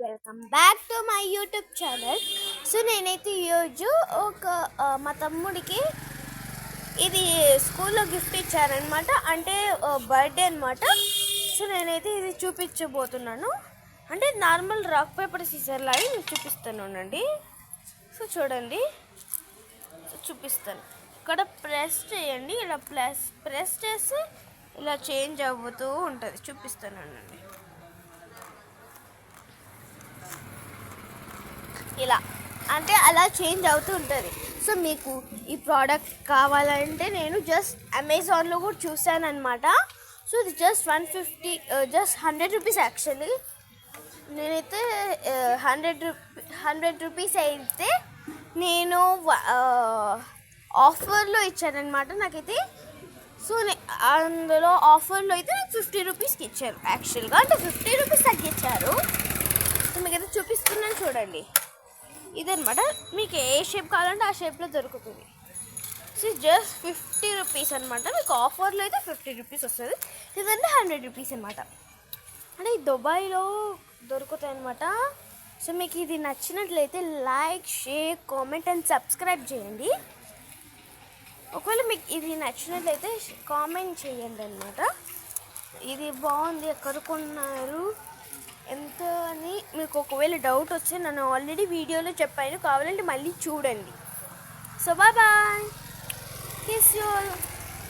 Welcome back to my YouTube channel. So నేనైతే ఈరోజు మా తమ్ముడికి ఇది స్కూల్లో గిఫ్ట్ ఇచ్చారనమాట, అంటే బర్త్డే అనమాట. సో నేనైతే ఇది చూపించబోతున్నాను, అంటే నార్మల్ రాక్ పేపర్ సీజర్ లాగా నేను చూపిస్తానండి. సో చూడండి, చూపిస్తాను. ఇక్కడ ప్రెస్ చేయండి, ఇలా ప్రెస్ చేసి ఇలా చేంజ్ అవుతూ ఉంటుంది. చూపిస్తానండి. ఇలా అంటే అలా చేంజ్ అవుతూ ఉంటుంది. సో మీకు ఈ ప్రోడక్ట్ కావాలంటే నేను జస్ట్ అమెజాన్లో కూడా చూసాను అనమాట. సో ఇది జస్ట్ 150, జస్ట్ 100 రూపీస్. యాక్చువల్లీ నేనైతే 100 రూపీస్ అయితే నేను ఆఫర్లో ఇచ్చానమాట నాకైతే. సో అందులో ఆఫర్లో అయితే నాకు 50 రూపీస్కి ఇచ్చారు. యాక్చువల్గా అంటే 50 రూపీస్ తగ్గించారు. సో మీకైతే చూపిస్తున్నాను చూడండి. ఇదనమాట, మీకు ఏ షేప్ కావాలంటే ఆ షేప్లో దొరుకుతుంది. సో జస్ట్ 50 రూపీస్ అనమాట. మీకు ఆఫర్లో అయితే 50 రూపీస్ వస్తుంది. ఇదంటే 100 రూపీస్ అనమాట. అంటే ఈ దుబాయ్లో దొరుకుతాయి అనమాట. సో మీకు ఇది నచ్చినట్లయితే like, share, comment and subscribe చేయండి. ఒకవేళ మీకు ఇది నచ్చినట్లయితే కామెంట్ చేయండి అనమాట. ఇది బాగుంది, ఎక్కడ కొన్నారు ఎంత అని మీకు ఒకవేళ డౌట్ వస్తే నన్ను ఆల్రెడీ వీడియోలో చెప్పాను, కావాలంటే మళ్ళీ చూడండి. So bye, kiss you all.